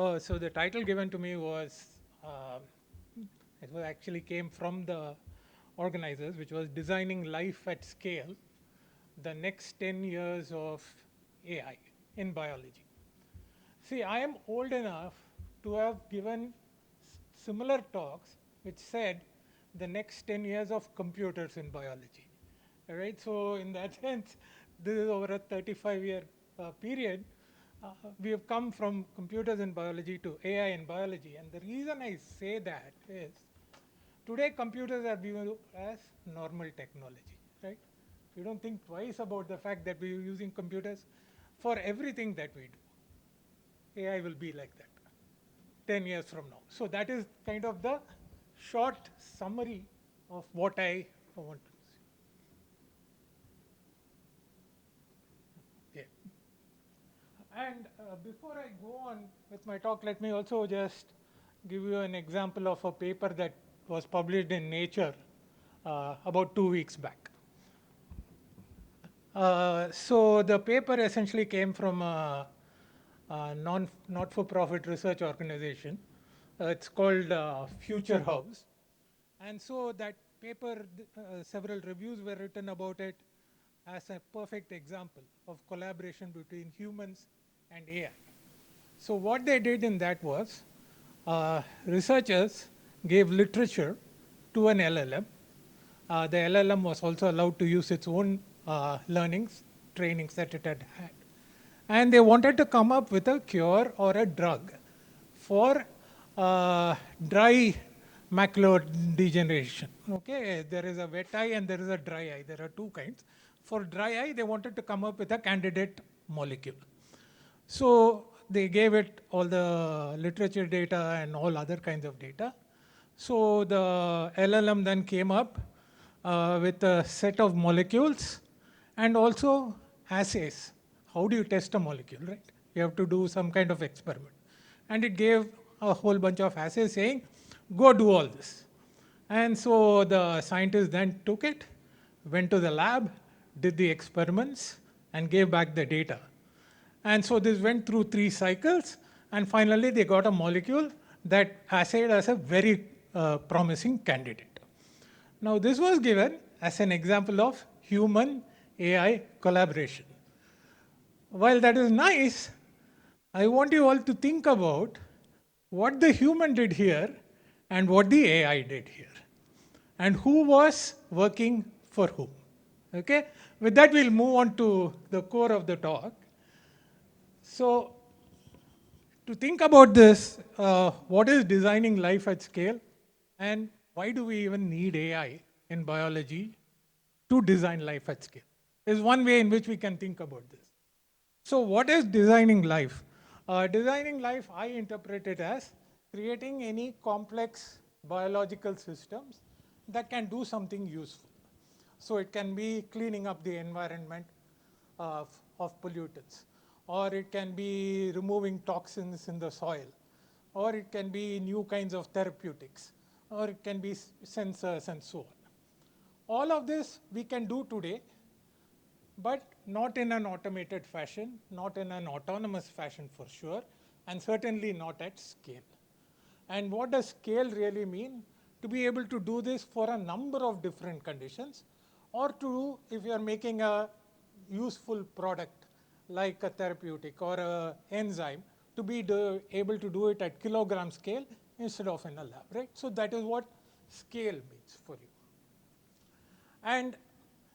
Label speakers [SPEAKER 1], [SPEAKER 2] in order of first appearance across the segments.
[SPEAKER 1] So the title given to me was, actually came from the organizers, which was Designing Life at Scale, the Next 10 Years of AI in Biology. See, I am old enough to have given similar talks which said the next 10 years of computers in biology. All right, so in that sense, this is over a 35-year period. We have come from computers in biology to AI in biology. And the reason I say that is today computers are viewed as normal technology, right? We don't think twice about the fact that we are using computers for everything that we do. AI will be like that 10 years from now. So that is kind of the short summary of what I want to say. Yeah. And before I go on with my talk, let me also just give you an example of a paper that was published in Nature about 2 weeks back. So the paper essentially came from a not-for-profit research organization. It's called Future House. And so that paper, several reviews were written about it as a perfect example of collaboration between humans and AI. So what they did in that was, researchers gave literature to an LLM. The LLM was also allowed to use its own learnings, trainings that it had had. And they wanted to come up with a cure or a drug for dry macular degeneration. Okay, there is a wet eye and there is a dry eye. There are two kinds. For dry eye, they wanted to come up with a candidate molecule. So they gave it all the literature data and all other kinds of data. So the LLM then came up with a set of molecules and also assays. How do you test a molecule, right? You have to do some kind of experiment. And it gave a whole bunch of assays saying, go do all this. And so the scientists then took it, went to the lab, did the experiments, and gave back the data. And so this went through 3 cycles, and finally they got a molecule that assayed as a very promising candidate. Now this was given as an example of human AI collaboration. While that is nice, I want you all to think about what the human did here and what the AI did here, and who was working for whom. Okay? With that, we'll move on to the core of the talk. So, to think about this, what is designing life at scale, and why do we even need AI in biology to design life at scale, is one way in which we can think about this. So what is designing life? Designing life, I interpret it as creating any complex biological systems that can do something useful. So it can be cleaning up the environment of pollutants, or it can be removing toxins in the soil, or it can be new kinds of therapeutics, or it can be sensors and so on. All of this we can do today, but not in an automated fashion, not in an autonomous fashion for sure, and certainly not at scale. And what does scale really mean? To be able to do this for a number of different conditions, or to, if you are making a useful product like a therapeutic or an enzyme, to be able to do it at kilogram scale instead of in a lab, right? So that is what scale means for you. And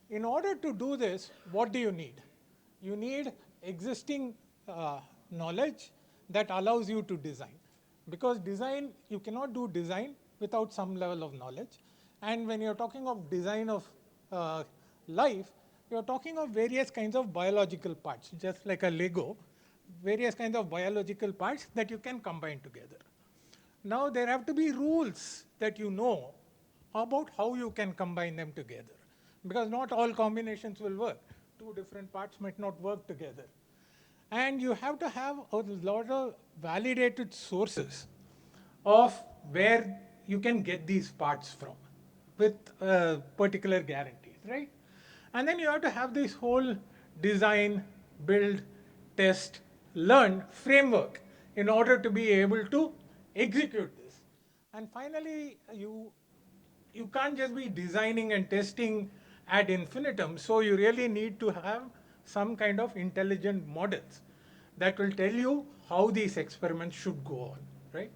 [SPEAKER 1] in order to do this, what do you need? You need existing knowledge that allows you to design. Because design, you cannot do design without some level of knowledge. And when you're talking of design of life, you're talking of various kinds of biological parts, just like a Lego, various kinds of biological parts that you can combine together. Now there have to be rules that you know about how you can combine them together, because not all combinations will work. 2 different parts might not work together. And you have to have a lot of validated sources of where you can get these parts from with particular guarantees, right? And then you have to have this whole design, build, test, learn framework in order to be able to execute this. And finally, you can't just be designing and testing ad infinitum. So you really need to have some kind of intelligent models that will tell you how these experiments should go on, right?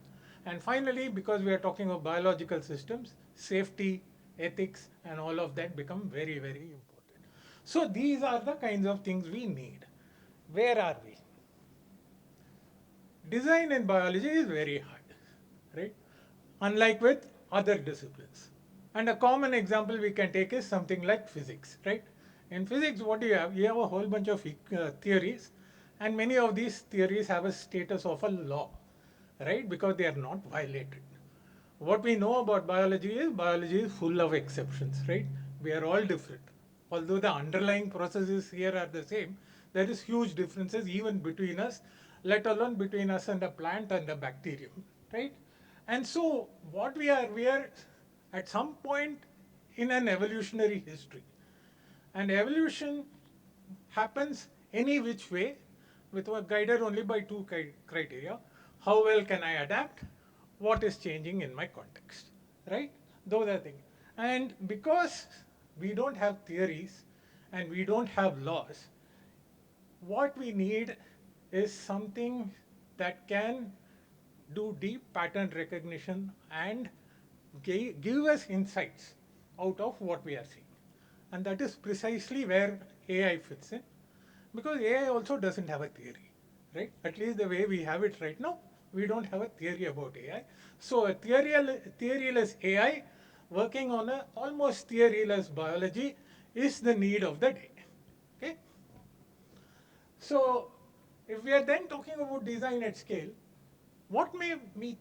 [SPEAKER 1] And finally, because we are talking of biological systems, safety, ethics, and all of that become very, very important. So these are the kinds of things we need. Where are we? Design in biology is very hard, right? Unlike with other disciplines. And a common example we can take is something like physics, right? In physics, what do you have? You have a whole bunch of theories, and many of these theories have a status of a law, right? Because they are not violated. What we know about biology is full of exceptions, right? We are all different. Although the underlying processes here are the same, there is huge differences even between us, let alone between us and a plant and a bacterium, right? And so what we are at some point in an evolutionary history. And evolution happens any which way with guided only by two criteria. How well can I adapt? What is changing in my context? Right? Those are things. And because we don't have theories and we don't have laws, what we need is something that can do deep pattern recognition and give us insights out of what we are seeing. And that is precisely where AI fits in, because AI also doesn't have a theory, right? At least the way we have it right now, we don't have a theory about AI. So a theoryless AI working on a almost theoryless biology is the need of the day. Okay? So if we are then talking about design at scale, what may be,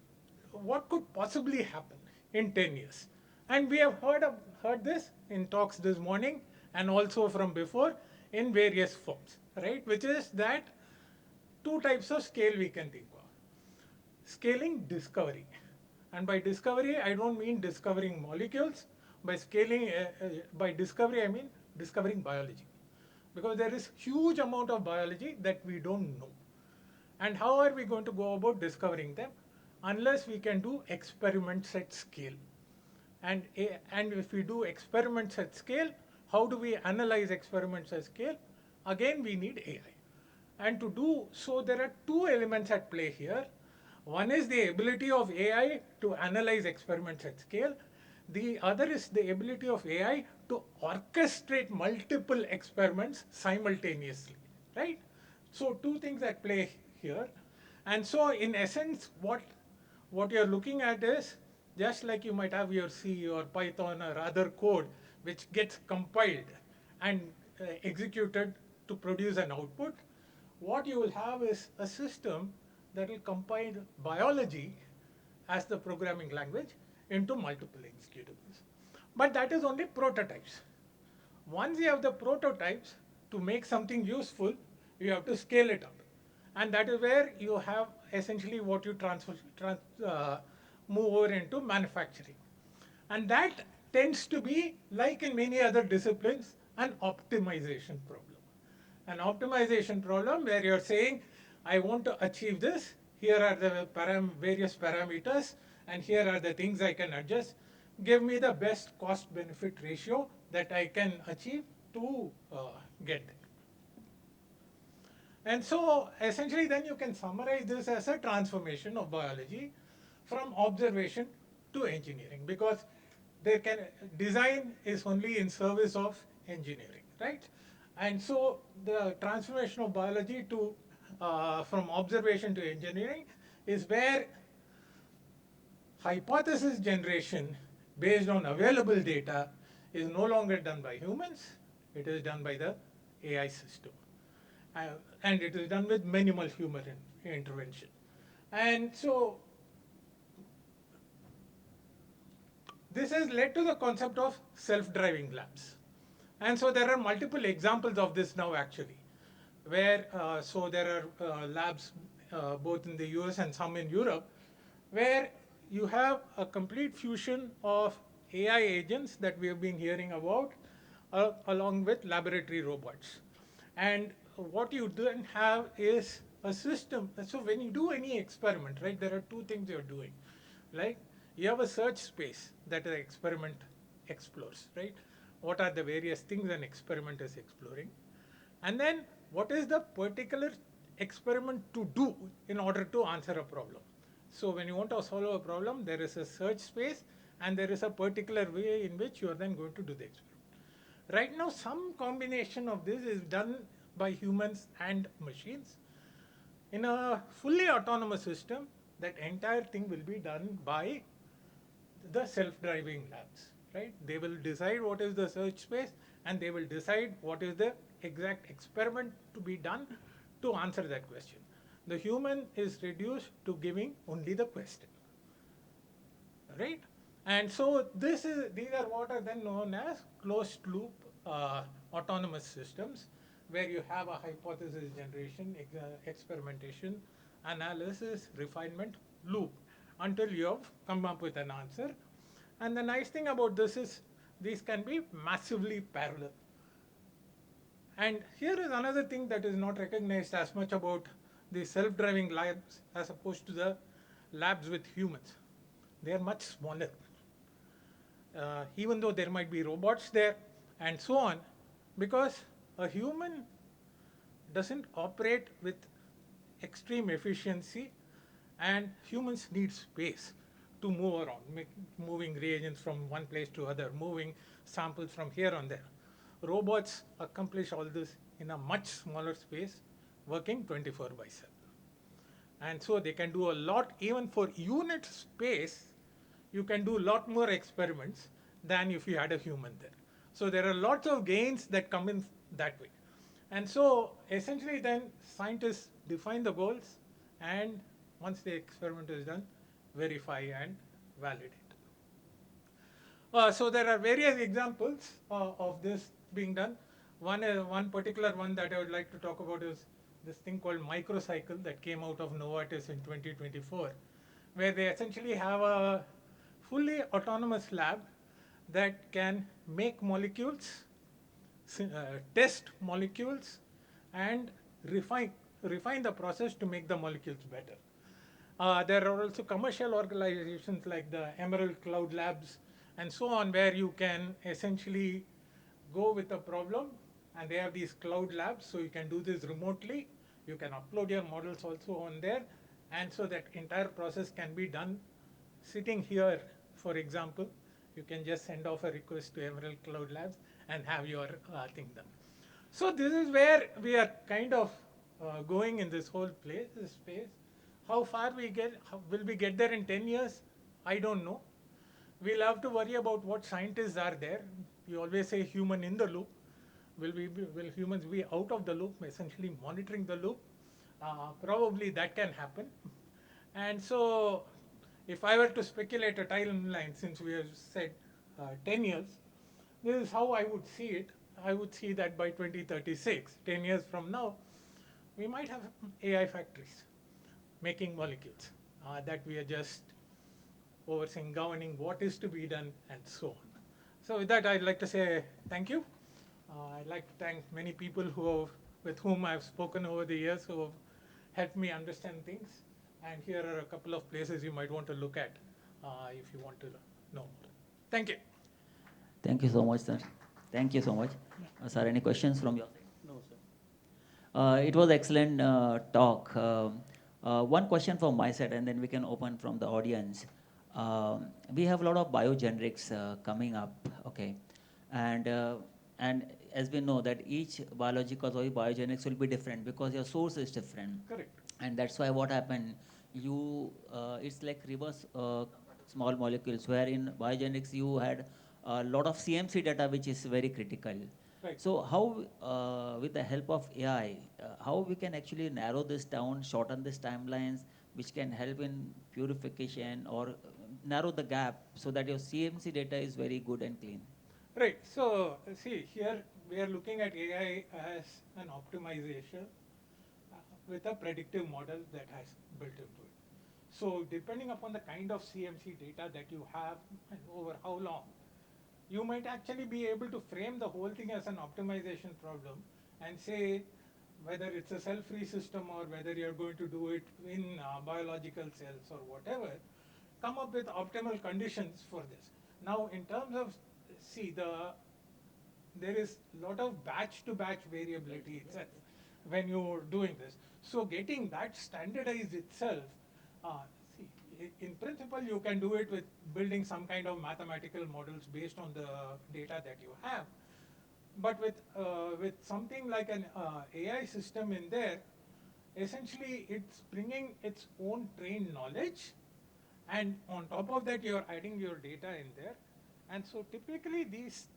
[SPEAKER 1] what could possibly happen in 10 years? And we have heard this in talks this morning and also from before in various forms, right? Which is that two types of scale we can think of. Scaling discovery. And by discovery, I don't mean discovering molecules. By discovery, I mean discovering biology. Because there is huge amount of biology that we don't know. And how are we going to go about discovering them? Unless we can do experiments at scale. And if we do experiments at scale, how do we analyze experiments at scale? Again, we need AI. And to do so, there are two elements at play here. One is the ability of AI to analyze experiments at scale. The other is the ability of AI to orchestrate multiple experiments simultaneously, right? So two things at play here. And so in essence, what you're looking at is just like you might have your C or Python or other code which gets compiled and executed to produce an output. What you will have is a system that will compile biology as the programming language into multiple executables. But that is only prototypes. Once you have the prototypes, to make something useful, you have to scale it up. And that is where you have essentially what you move over into manufacturing. And that tends to be, like in many other disciplines, an optimization problem. An optimization problem where you're saying, I want to achieve this, here are the various parameters, and here are the things I can adjust. Give me the best cost benefit ratio that I can achieve to get there. And so essentially then you can summarize this as a transformation of biology from observation to engineering, because design is only in service of engineering, right? And so the transformation of biology to from observation to engineering is where hypothesis generation based on available data is no longer done by humans, it is done by the AI system. And it is done with minimal human intervention. And so this has led to the concept of self-driving labs. And so there are multiple examples of this now actually, where so there are labs both in the US and some in Europe, where you have a complete fusion of AI agents that we have been hearing about along with laboratory robots. And what you then have is a system. So when you do any experiment, right, there are two things you're doing. Like you have a search space that the experiment explores, right? What are the various things an experiment is exploring? And then what is the particular experiment to do in order to answer a problem? So when you want to solve a problem, there is a search space and there is a particular way in which you are then going to do the experiment. Right now, some combination of this is done by humans and machines. In a fully autonomous system, that entire thing will be done by the self-driving labs, right? They will decide what is the search space and they will decide what is the exact experiment to be done to answer that question. The human is reduced to giving only the question, right? And so these are what are then known as closed loop autonomous systems, where you have a hypothesis generation, experimentation, analysis, refinement loop until you have come up with an answer. And the nice thing about this is these can be massively parallel. And here is another thing that is not recognized as much about the self-driving labs as opposed to the labs with humans. They are much smaller. Even though there might be robots there and so on, because a human doesn't operate with extreme efficiency, and humans need space to move around, moving reagents from one place to other, moving samples from here and there. Robots accomplish all this in a much smaller space, working 24/7. And so they can do a lot, even for unit space, you can do a lot more experiments than if you had a human there. So there are lots of gains that come in that way. And so essentially then scientists define the goals, and once the experiment is done, verify and validate. So there are various examples of this being done. One particular one that I would like to talk about is this thing called microcycle that came out of Novartis in 2024, where they essentially have a fully autonomous lab that can make molecules, test molecules, and refine the process to make the molecules better. There are also commercial organizations like the Emerald Cloud Labs and so on, where you can essentially go with a problem, and they have these cloud labs, so you can do this remotely. You can upload your models also on there, and so that entire process can be done sitting here. For example, you can just send off a request to Emerald Cloud Labs and have your thing done. So this is where we are kind of going in this whole this space. How far we get, will we get there in 10 years? I don't know. We'll have to worry about what scientists are there. You always say human in the loop. Will humans be out of the loop, essentially monitoring the loop? Probably that can happen. And so if I were to speculate a timeline, since we have said 10 years, this is how I would see it. I would see that by 2036, 10 years from now, we might have AI factories making molecules that we are just overseeing, governing what is to be done, and so on. So with that, I'd like to say thank you. I'd like to thank many people with whom I've spoken over the years, who have helped me understand things. And here are a couple of places you might want to look at if you want to know more. Thank you.
[SPEAKER 2] Thank you so much, sir. Thank you so much. Sir, any questions from your side?
[SPEAKER 1] No, sir.
[SPEAKER 2] It was excellent talk. One question from my side, and then we can open from the audience. We have a lot of biogenerics coming up, okay, and as we know that each biological or biogenerics will be different because your source is different.
[SPEAKER 1] Correct.
[SPEAKER 2] And that's why what happened, it's like reverse small molecules, where in biogenerics you had a lot of CMC data, which is very critical.
[SPEAKER 1] Right.
[SPEAKER 2] So how, with the help of AI, how we can actually narrow this down, shorten these timelines, which can help in purification or narrow the gap so that your CMC data is very good and clean?
[SPEAKER 1] Right. So see, here we are looking at AI as an optimization with a predictive model that has built into it. So depending upon the kind of CMC data that you have and over how long, you might actually be able to frame the whole thing as an optimization problem and say, whether it's a cell-free system or whether you're going to do it in biological cells or whatever, come up with optimal conditions for this. Now, in terms of, see, there is a lot of batch-to-batch variability itself when you're doing this. So getting that standardized itself, uh, see, in principle, you can do it with building some kind of mathematical models based on the data that you have. But with something like an AI system in there, essentially it's bringing its own trained knowledge, and on top of that you're adding your data in there. And so typically these,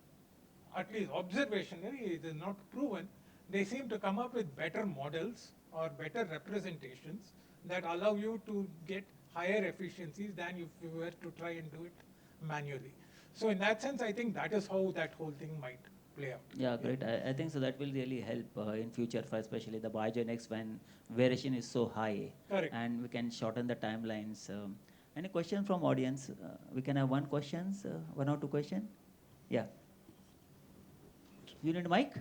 [SPEAKER 1] at least observationally, it is not proven, they seem to come up with better models or better representations that allow you to get higher efficiencies than if you were to try and do it manually. So in that sense, I think that is how that whole thing might play out.
[SPEAKER 2] Yeah, great. I think so that will really help in future for especially the biogenics when variation is so high.
[SPEAKER 1] Correct.
[SPEAKER 2] And we can shorten the timelines. Any question from audience? We can have one questions, one or two question. Yeah. You need a mic?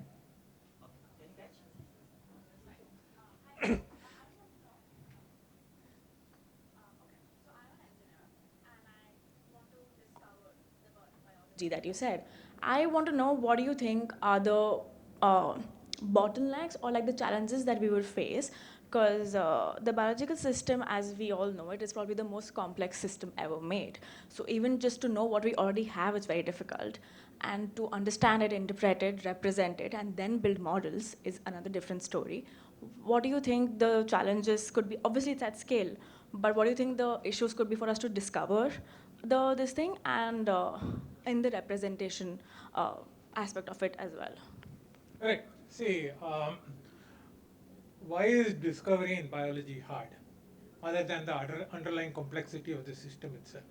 [SPEAKER 3] That you said. I want to know what do you think are the bottlenecks or like the challenges that we will face, because the biological system, as we all know it, is probably the most complex system ever made. So even just to know what we already have is very difficult, and to understand it, interpret it, represent it, and then build models is another different story. What do you think the challenges could be? Obviously, it's at scale, but what do you think the issues could be for us to discover this thing, and in the representation aspect of it as well?
[SPEAKER 1] Correct. See, why is discovery in biology hard, other than the underlying complexity of the system itself?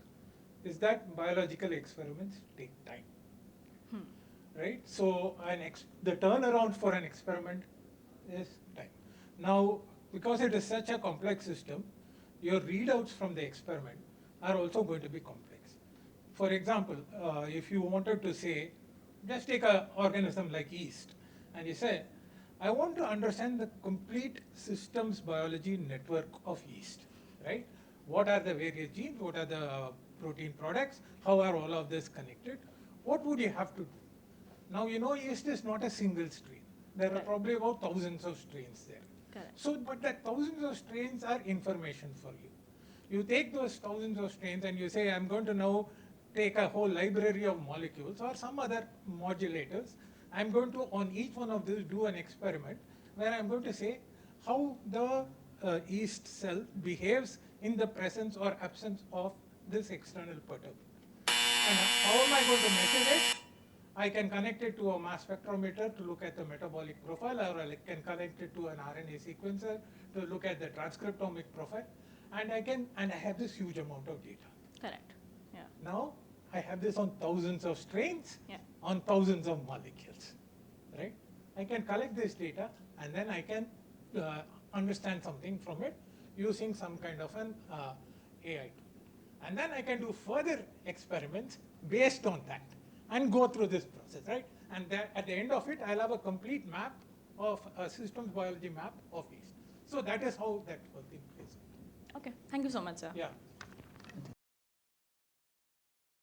[SPEAKER 1] Is that biological experiments take time, right? So the turnaround for an experiment is time. Now, because it is such a complex system, your readouts from the experiment are also going to be complex. For example, if you wanted to say, just take an organism like yeast, and you say, I want to understand the complete systems biology network of yeast, right? What are the various genes? What are the protein products? How are all of this connected? What would you have to do? Now, yeast is not a single strain. There are
[SPEAKER 3] Correct.
[SPEAKER 1] probably about thousands of strains there.
[SPEAKER 3] Correct.
[SPEAKER 1] So, but that thousands of strains are information for you. You take those thousands of strains and you say, I'm going to now take a whole library of molecules or some other modulators. I'm going to, on each one of these, do an experiment where I'm going to say how the yeast cell behaves in the presence or absence of this external perturbator. And how am I going to measure it? I can connect it to a mass spectrometer to look at the metabolic profile, or I can connect it to an RNA sequencer to look at the transcriptomic profile, and I have this huge amount of data.
[SPEAKER 3] Correct. Yeah.
[SPEAKER 1] Now I have this on thousands of strains,
[SPEAKER 3] Yeah.
[SPEAKER 1] on thousands of molecules, right? I can collect this data and then I can understand something from it using some kind of an AI tool. And then I can do further experiments based on that and go through this process, right? And at the end of it, I'll have a complete map of a systems biology map of yeast. So that is how that whole thing plays out.
[SPEAKER 3] Okay. Thank you so much, sir.
[SPEAKER 1] Yeah.